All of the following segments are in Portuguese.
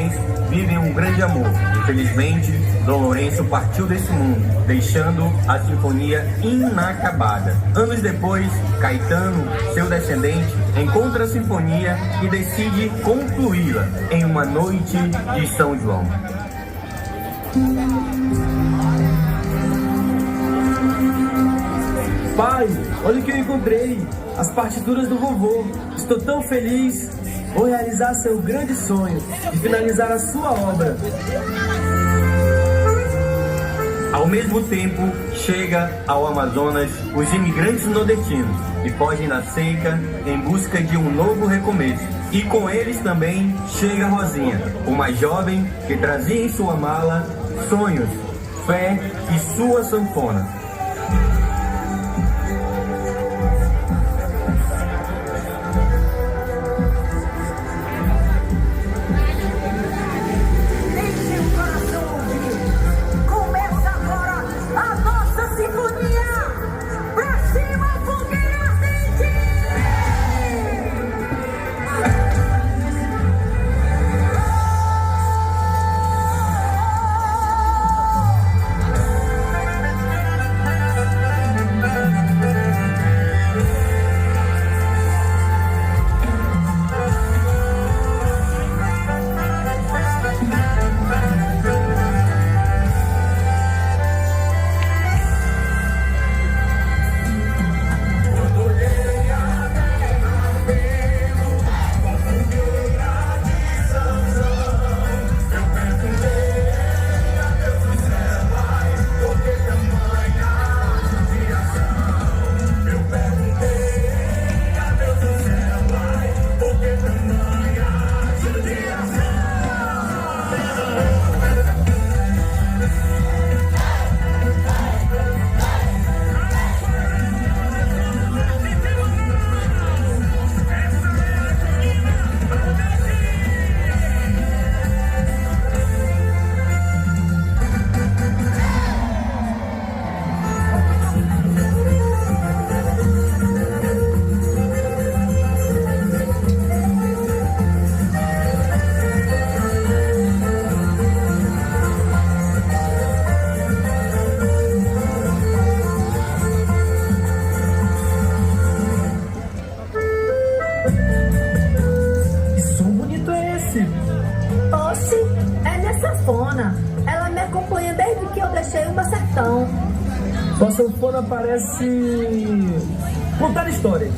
jovens vivem um grande amor. Infelizmente, Dom Lourenço partiu desse mundo, deixando a sinfonia inacabada. Anos depois, Caetano, seu descendente, encontra a sinfonia e decide concluí-la em uma noite de São João. Pai, olha o que eu encontrei, as partituras do vovô. Estou tão feliz. Vou realizar seu grande sonho de finalizar a sua obra. Ao mesmo tempo, chega ao Amazonas os imigrantes nordestinos e fogem na seca em busca de um novo recomeço. E com eles também chega Rosinha, uma jovem que trazia em sua mala sonhos, fé e sua sanfona. Oxi, é minha sanfona. Ela me acompanha desde que eu deixei o meu sertão. Sua sanfona parece contar histórias.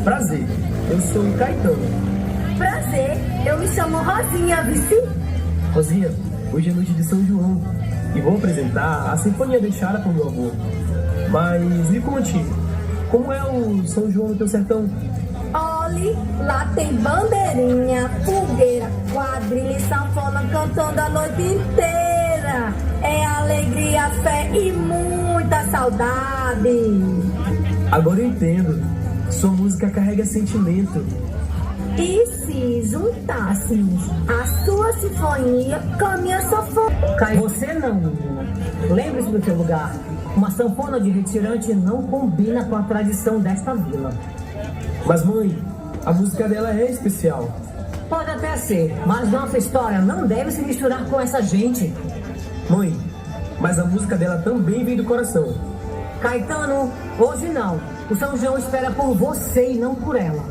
Prazer, eu sou o Caetano. Prazer, eu me chamo Rosinha, vice. Rosinha, hoje é noite de São João e vou apresentar a Sinfonia deixada por meu avô. Mas me conte, como é o São João no teu sertão? Olhe, lá tem bandeirinha, fogueira, quadrilha e sanfona cantando a noite inteira. É alegria, fé e muita saudade. Agora eu entendo, sua música carrega sentimento. E se juntássemos a sua sinfonia com a minha sanfona? Você não, menina. Lembre-se do seu lugar. Uma sanfona de retirante não combina com a tradição desta vila. Mas mãe, a música dela é especial. Pode até ser, mas nossa história não deve se misturar com essa gente. Mãe, mas a música dela também vem do coração. Caetano, hoje não. O São João espera por você e não por ela.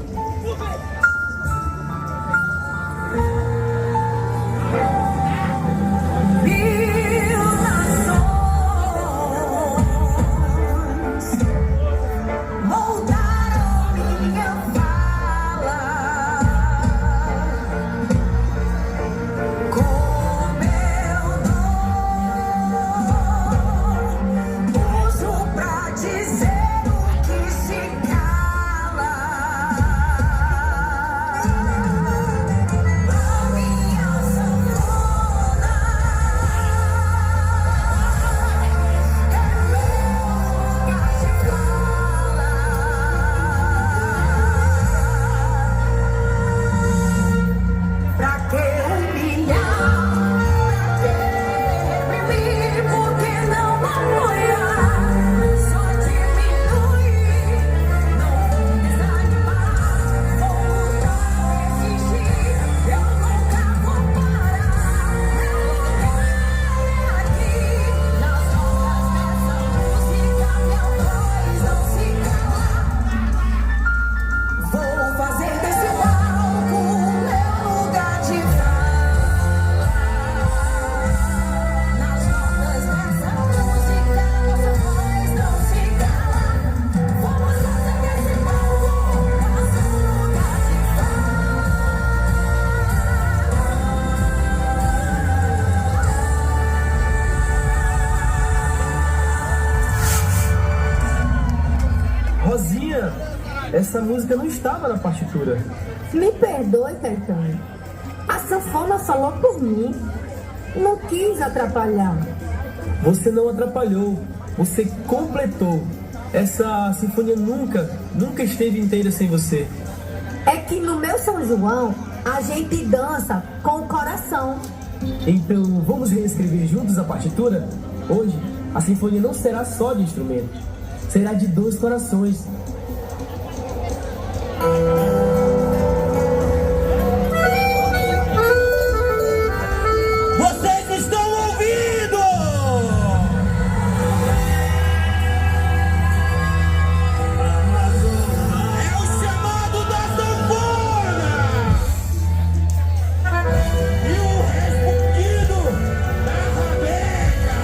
Dizer o que se cala. essa música não estava na partitura. Me perdoe, Caetano. A sanfona falou por mim. Não quis atrapalhar. Você não atrapalhou, você completou. Essa sinfonia nunca esteve inteira sem você. É que no meu São João, a gente dança com o coração. Então, vamos reescrever juntos a partitura? Hoje, a sinfonia não será só de instrumentos, será de 2 corações. Vocês estão ouvindo? É o chamado da sanfona! E o respondido da rabeca!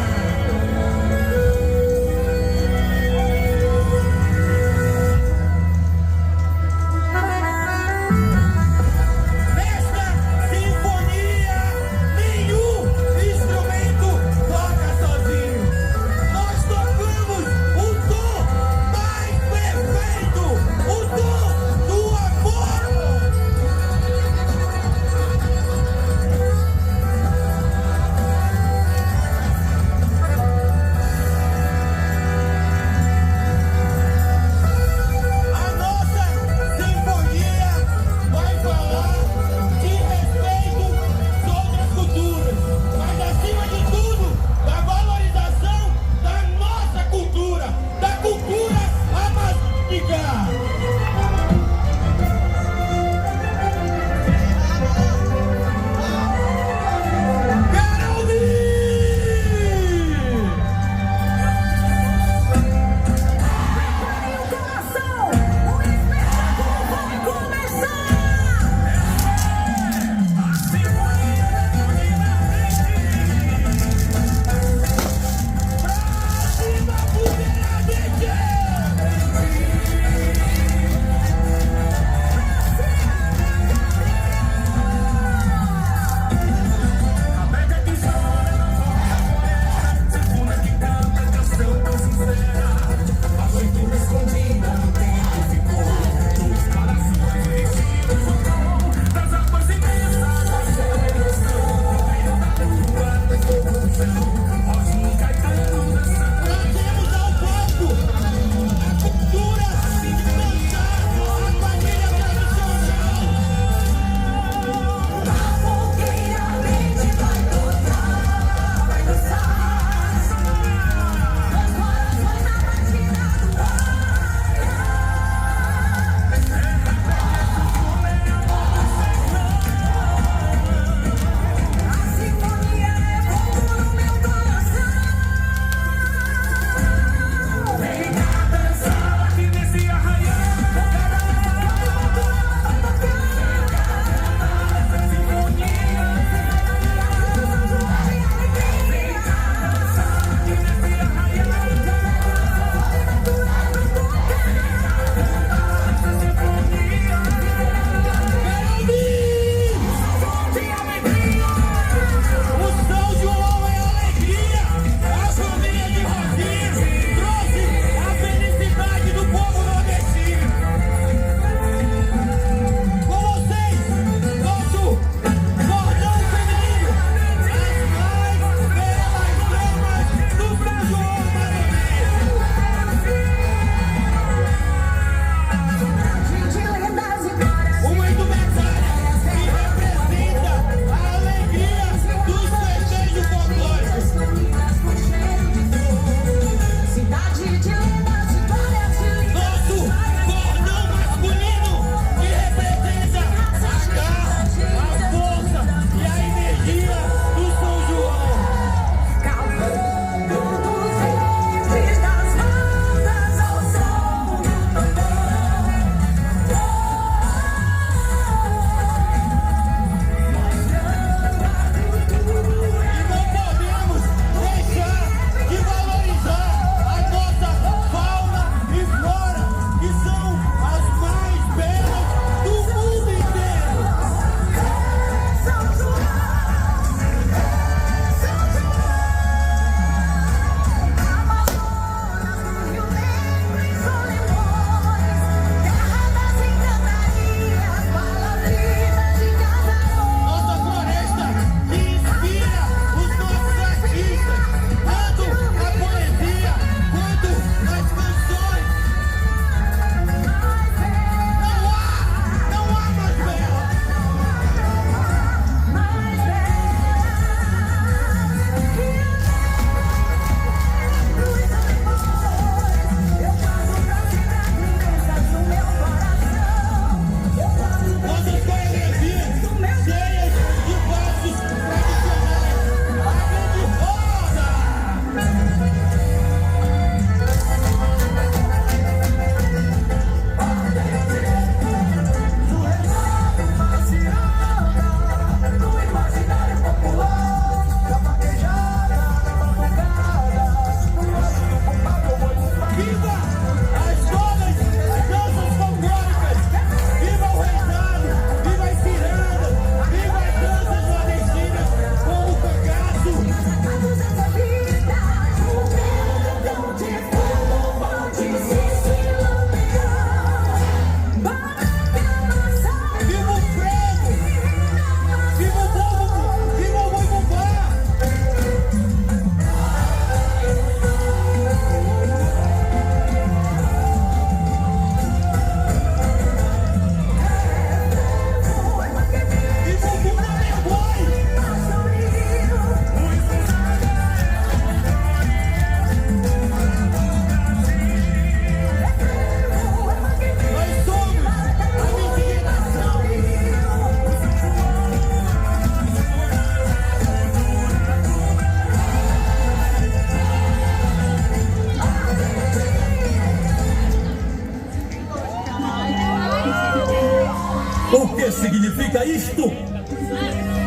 O que significa isto?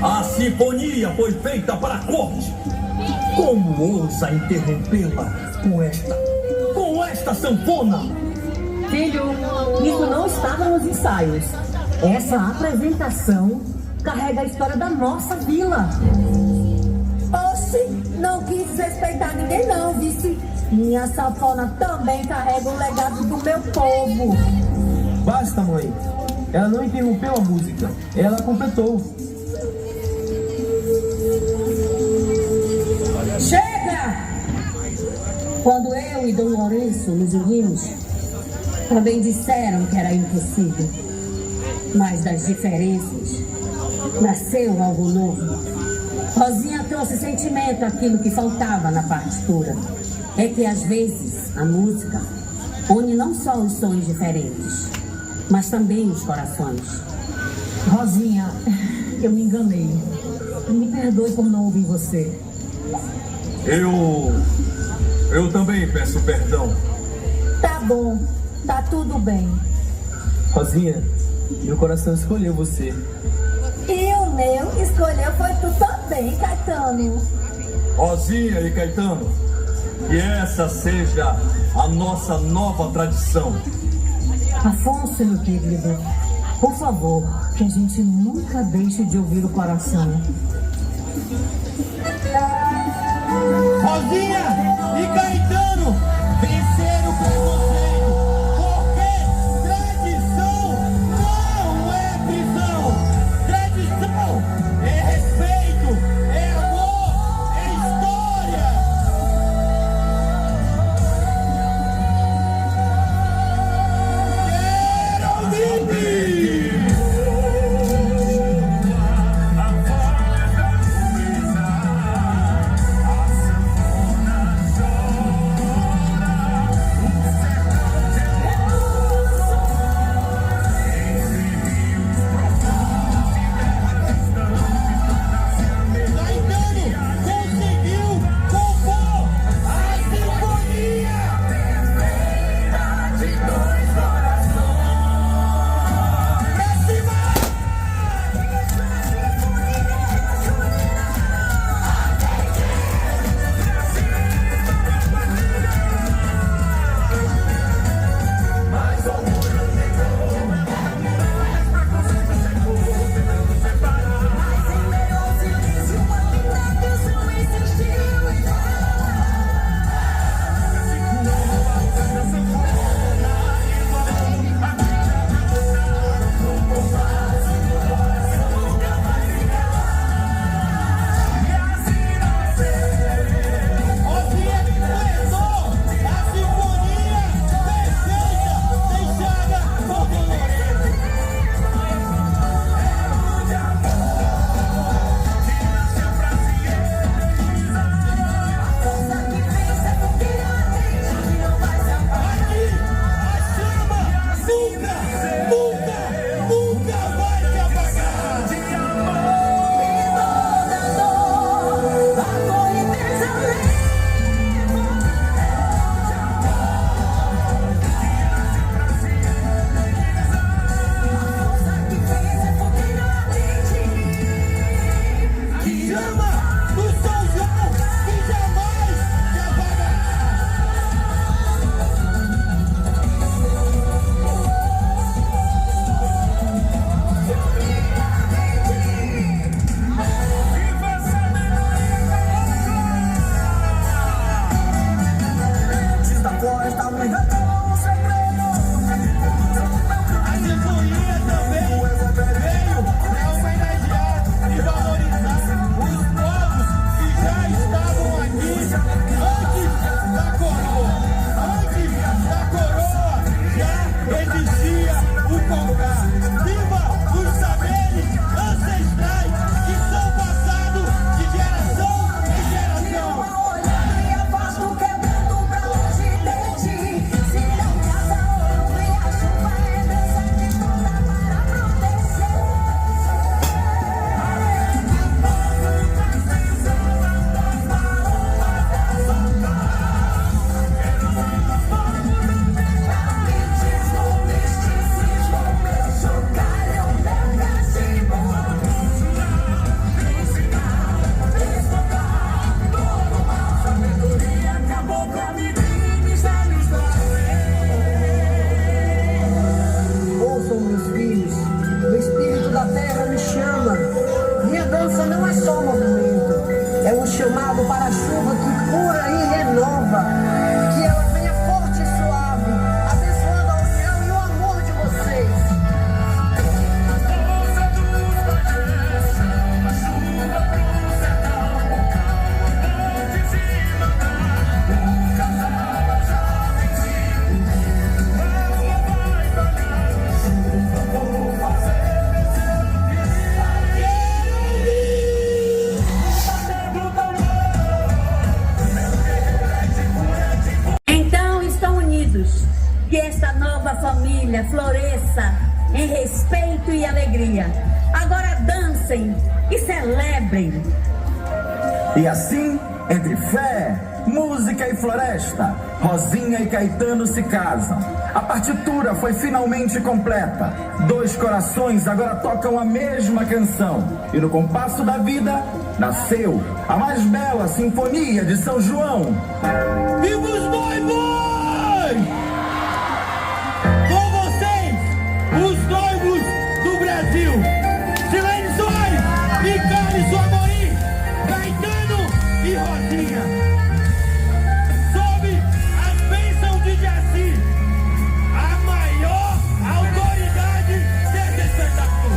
A sinfonia foi feita para a corte. Como ousa interrompê-la com esta sanfona? Filho, isso não estava nos ensaios. Essa apresentação carrega a história da nossa vila. Oxi, não quis respeitar ninguém não, vice. Minha sanfona também carrega o legado do meu povo. Basta, mãe. Ela não interrompeu a música, ela completou. Chega! Quando eu e Dom Lourenço nos unimos, também disseram que era impossível. Mas das diferenças nasceu algo novo. Rosinha trouxe sentimento àquilo que faltava na partitura. É que às vezes a música une não só os sons diferentes, mas também os corações. Rosinha, eu me enganei. Me perdoe por não ouvir você. Eu também peço perdão. Tá bom, tá tudo bem. Rosinha, meu coração escolheu você. E o meu escolheu foi tu também, Caetano. Rosinha e Caetano, que essa seja a nossa nova tradição. Afonso, meu querido, por favor, que a gente nunca deixe de ouvir o coração. Rosinha e Caetano venceram o preconceito, porque tradição não é prisão. Tradição é respeito, é amor, é história. Quero ouvir! Essa não é só movimento, é um chamado para a chuva que cura e renova. Que ela venha forte e suave, abençoando a união e o amor de vocês. Então estão unidos, que esta nova família floresça em respeito e alegria. Agora dancem e celebrem. E assim, entre fé, música e floresta, Rosinha e Caetano se casam. A partitura foi finalmente completa. Dois corações agora tocam a mesma canção. E no compasso da vida, nasceu a mais bela Sinfonia de São João. Viva os noivos! Com vocês, os noivos do Brasil. Silêncio e Carlos Amorim, Caetano e Rosinha. Sob as bênçãos de Jaci, a maior autoridade desse espetáculo.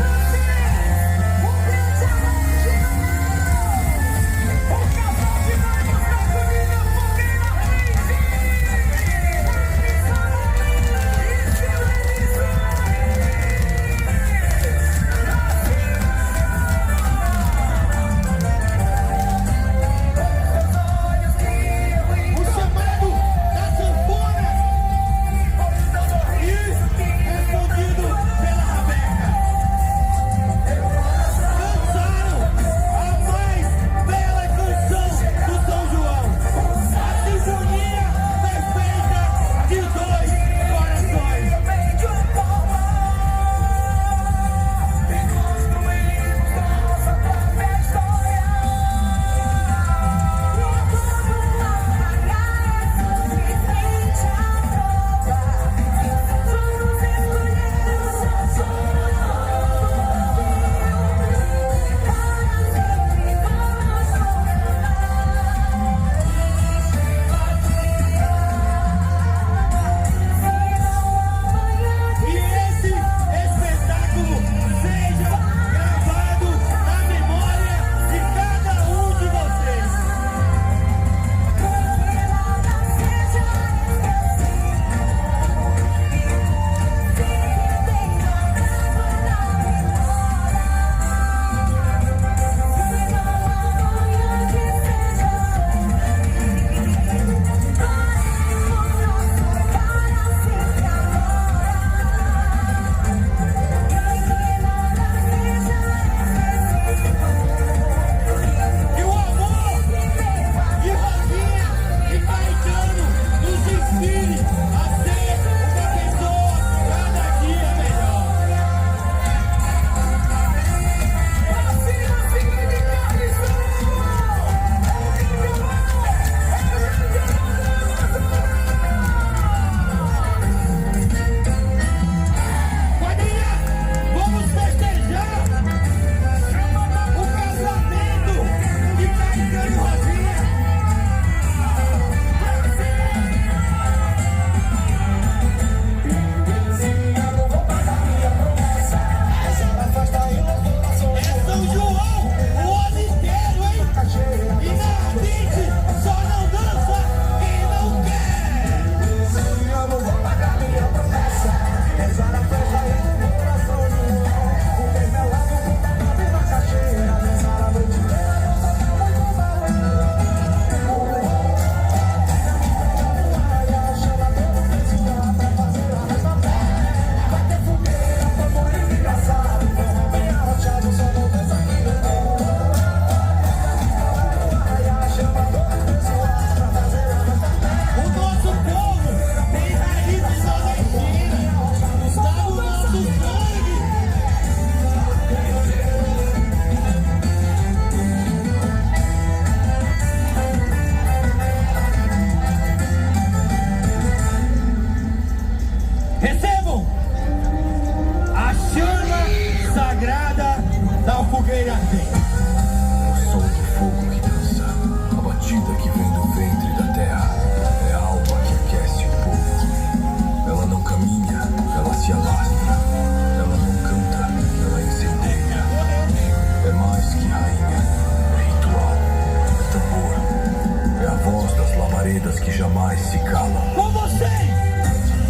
lendas que jamais se calam. Com vocês,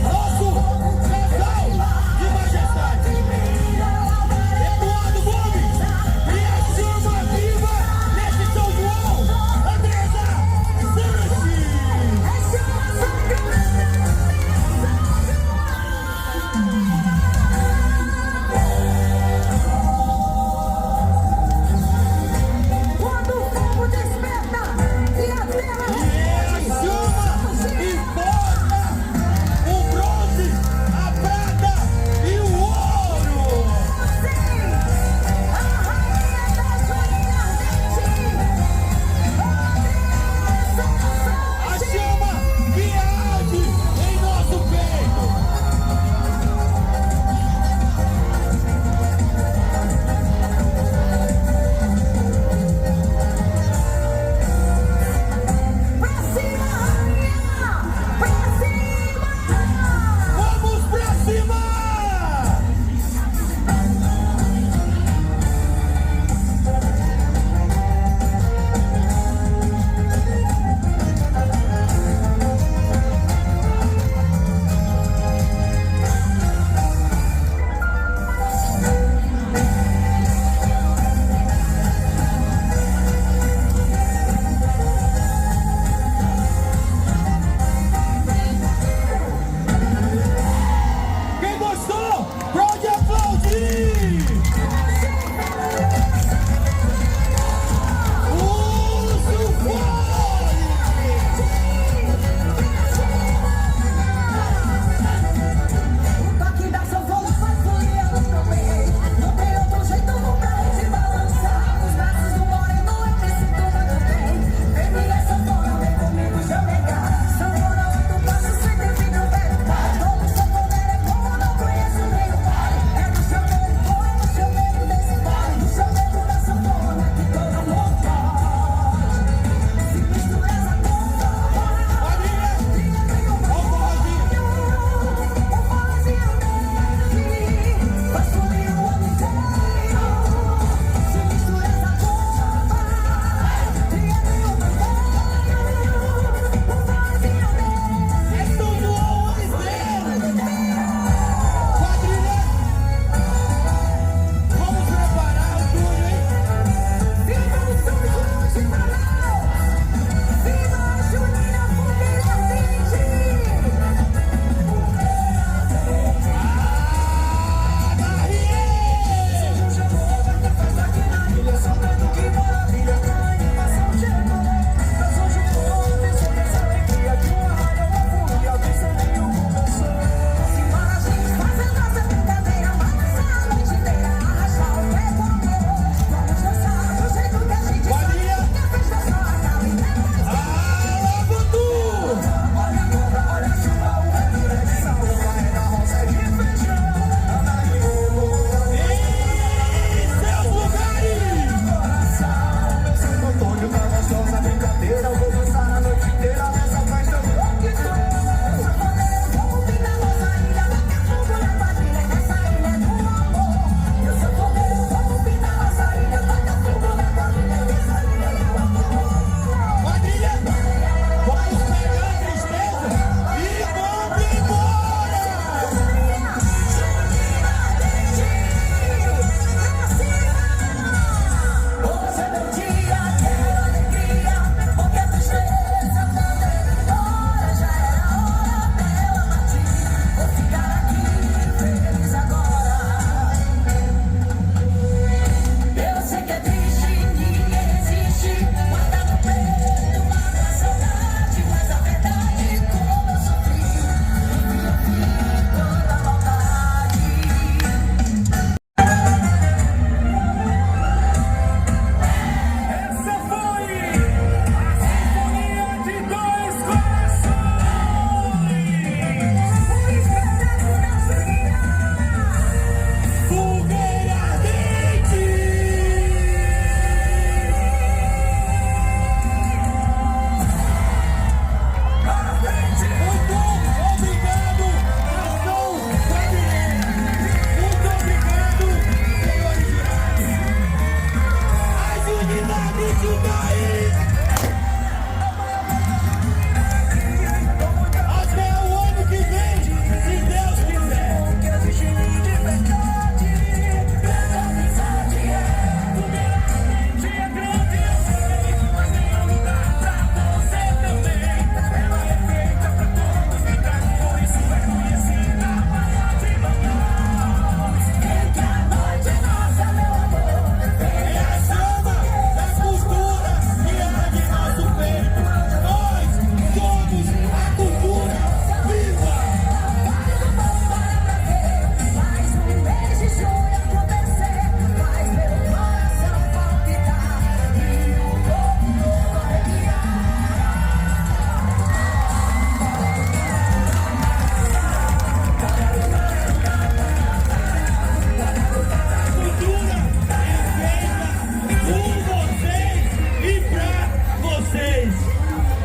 nosso casal de majestade, Eduardo Gomes e a chama viva nesse São João, Andressa Sanches. Quando o fogo desperta e a terra Chama e fogo!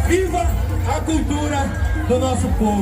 Viva a cultura do nosso povo!